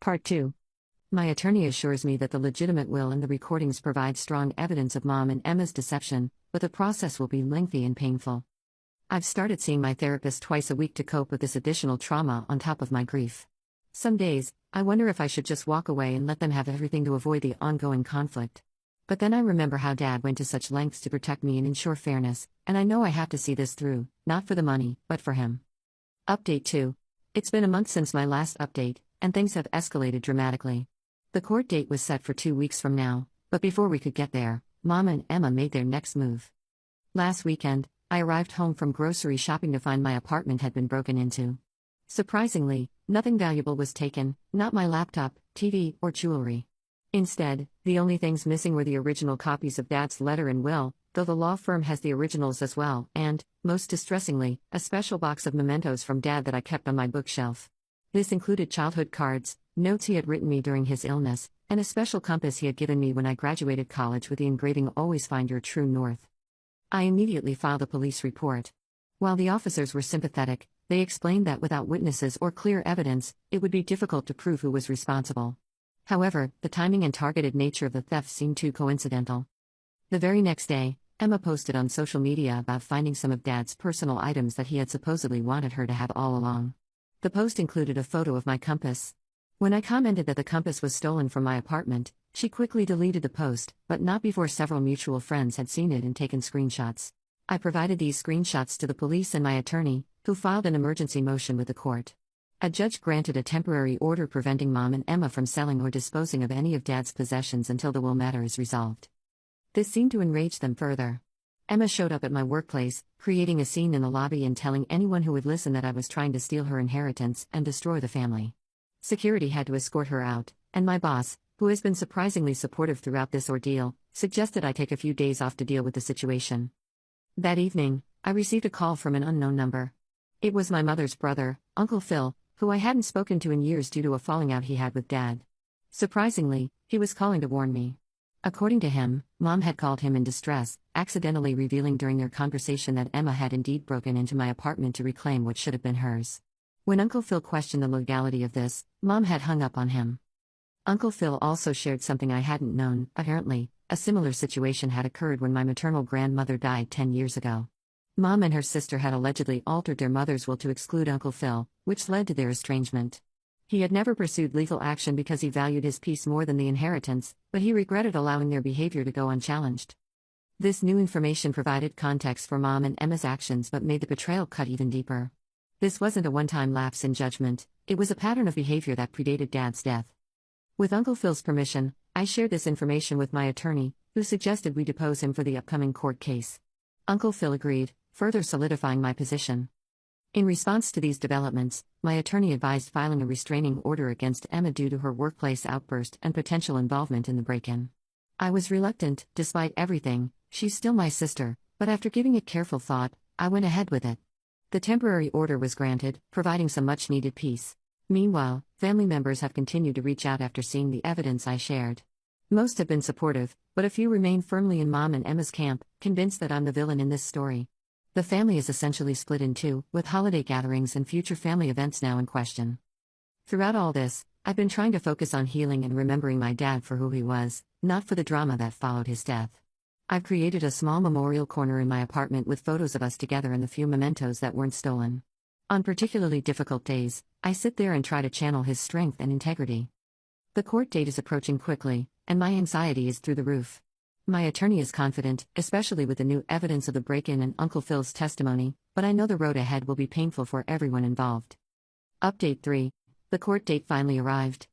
Part 2. My attorney assures me that the legitimate will and the recordings provide strong evidence of Mom and Emma's deception, but the process will be lengthy and painful. I've started seeing my therapist twice a week to cope with this additional trauma on top of my grief. Some days, I wonder if I should just walk away and let them have everything to avoid the ongoing conflict. But then I remember how Dad went to such lengths to protect me and ensure fairness, and I know I have to see this through, not for the money, but for him. Update 2. It's been a month since my last update, and things have escalated dramatically. The court date was set for 2 weeks from now, but before we could get there, Mom and Emma made their next move. Last weekend, I arrived home from grocery shopping to find my apartment had been broken into. Surprisingly, nothing valuable was taken, not my laptop, TV, or jewelry. Instead, the only things missing were the original copies of Dad's letter and will, though the law firm has the originals as well, and, most distressingly, a special box of mementos from Dad that I kept on my bookshelf. This included childhood cards, notes he had written me during his illness, and a special compass he had given me when I graduated college with the engraving "Always find your true north." I immediately filed a police report. While the officers were sympathetic, they explained that without witnesses or clear evidence, it would be difficult to prove who was responsible. However, the timing and targeted nature of the theft seemed too coincidental. The very next day, Emma posted on social media about finding some of Dad's personal items that he had supposedly wanted her to have all along. The post included a photo of my compass. When I commented that the compass was stolen from my apartment, she quickly deleted the post, but not before several mutual friends had seen it and taken screenshots. I provided these screenshots to the police and my attorney, who filed an emergency motion with the court. A judge granted a temporary order preventing Mom and Emma from selling or disposing of any of Dad's possessions until the will matter is resolved. This seemed to enrage them further. Emma showed up at my workplace, creating a scene in the lobby and telling anyone who would listen that I was trying to steal her inheritance and destroy the family. Security had to escort her out, and my boss, who has been surprisingly supportive throughout this ordeal, suggested I take a few days off to deal with the situation. That evening, I received a call from an unknown number. It was my mother's brother, Uncle Phil, who I hadn't spoken to in years due to a falling out he had with Dad. Surprisingly, he was calling to warn me. According to him, Mom had called him in distress, accidentally revealing during their conversation that Emma had indeed broken into my apartment to reclaim what should have been hers. When Uncle Phil questioned the legality of this, Mom had hung up on him. Uncle Phil also shared something I hadn't known. Apparently, a similar situation had occurred when my maternal grandmother died 10 years ago. Mom and her sister had allegedly altered their mother's will to exclude Uncle Phil, which led to their estrangement. He had never pursued legal action because he valued his peace more than the inheritance, but he regretted allowing their behavior to go unchallenged. This new information provided context for Mom and Emma's actions but made the betrayal cut even deeper. This wasn't a one-time lapse in judgment, it was a pattern of behavior that predated Dad's death. With Uncle Phil's permission, I shared this information with my attorney, who suggested we depose him for the upcoming court case. Uncle Phil agreed, further solidifying my position. In response to these developments, my attorney advised filing a restraining order against Emma due to her workplace outburst and potential involvement in the break-in. I was reluctant. Despite everything, she's still my sister, but after giving it careful thought, I went ahead with it. The temporary order was granted, providing some much-needed peace. Meanwhile, family members have continued to reach out after seeing the evidence I shared. Most have been supportive, but a few remain firmly in Mom and Emma's camp, convinced that I'm the villain in this story. The family is essentially split in two, with holiday gatherings and future family events now in question. Throughout all this, I've been trying to focus on healing and remembering my dad for who he was, not for the drama that followed his death. I've created a small memorial corner in my apartment with photos of us together and the few mementos that weren't stolen. On particularly difficult days, I sit there and try to channel his strength and integrity. The court date is approaching quickly, and my anxiety is through the roof. My attorney is confident, especially with the new evidence of the break-in and Uncle Phil's testimony, but I know the road ahead will be painful for everyone involved. Update 3. The court date finally arrived.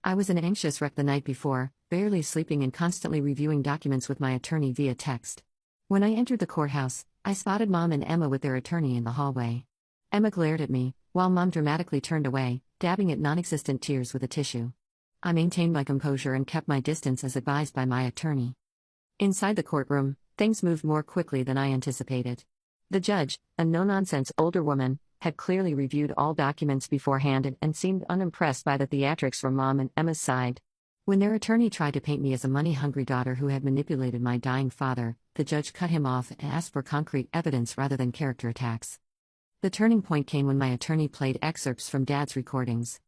I was an anxious wreck the night before, barely sleeping and constantly reviewing documents with my attorney via text. When I entered the courthouse, I spotted Mom and Emma with their attorney in the hallway. Emma glared at me, while Mom dramatically turned away, dabbing at non-existent tears with a tissue. I maintained my composure and kept my distance as advised by my attorney. Inside the courtroom, things moved more quickly than I anticipated. The judge, a no-nonsense older woman, had clearly reviewed all documents beforehand and seemed unimpressed by the theatrics from Mom and Emma's side. When their attorney tried to paint me as a money-hungry daughter who had manipulated my dying father, the judge cut him off and asked for concrete evidence rather than character attacks. The turning point came when my attorney played excerpts from Dad's recordings.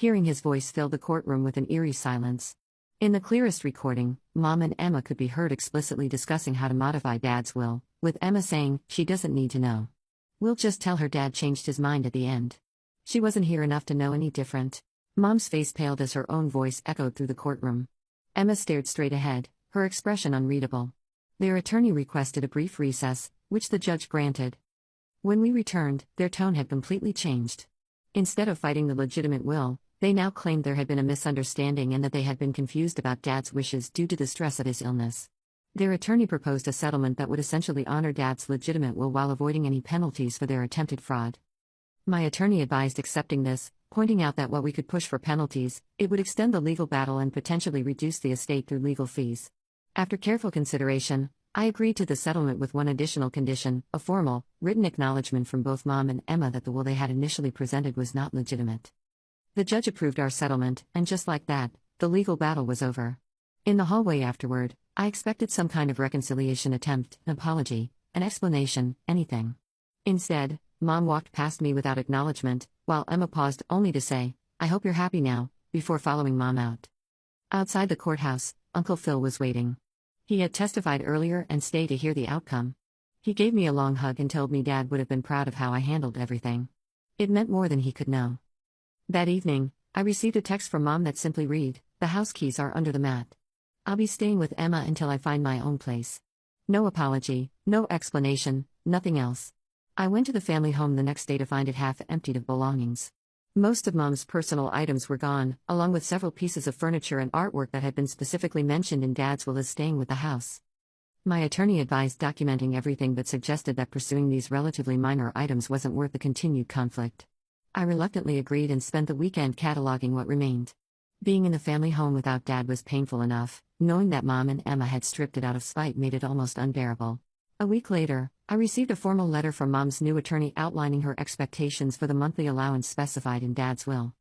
Hearing his voice filled the courtroom with an eerie silence. In the clearest recording, Mom and Emma could be heard explicitly discussing how to modify Dad's will, with Emma saying, "She doesn't need to know. We'll just tell her Dad changed his mind at the end. She wasn't here enough to know any different." Mom's face paled as her own voice echoed through the courtroom. Emma stared straight ahead, her expression unreadable. Their attorney requested a brief recess, which the judge granted. When we returned, their tone had completely changed. Instead of fighting the legitimate will, they now claimed there had been a misunderstanding and that they had been confused about Dad's wishes due to the stress of his illness. Their attorney proposed a settlement that would essentially honor Dad's legitimate will while avoiding any penalties for their attempted fraud. My attorney advised accepting this, pointing out that while we could push for penalties, it would extend the legal battle and potentially reduce the estate through legal fees. After careful consideration, I agreed to the settlement with one additional condition: a formal, written acknowledgement from both Mom and Emma that the will they had initially presented was not legitimate. The judge approved our settlement, and just like that, the legal battle was over. In the hallway afterward, I expected some kind of reconciliation attempt, an apology, an explanation, anything. Instead, Mom walked past me without acknowledgement, while Emma paused only to say, "I hope you're happy now," before following Mom out. Outside the courthouse, Uncle Phil was waiting. He had testified earlier and stayed to hear the outcome. He gave me a long hug and told me Dad would have been proud of how I handled everything. It meant more than he could know. That evening, I received a text from Mom that simply read, "The house keys are under the mat. I'll be staying with Emma until I find my own place." No apology, no explanation, nothing else. I went to the family home the next day to find it half emptied of belongings. Most of Mom's personal items were gone, along with several pieces of furniture and artwork that had been specifically mentioned in Dad's will as staying with the house. My attorney advised documenting everything but suggested that pursuing these relatively minor items wasn't worth the continued conflict. I reluctantly agreed and spent the weekend cataloging what remained. Being in the family home without Dad was painful enough, knowing that Mom and Emma had stripped it out of spite made it almost unbearable. A week later, I received a formal letter from Mom's new attorney outlining her expectations for the monthly allowance specified in Dad's will.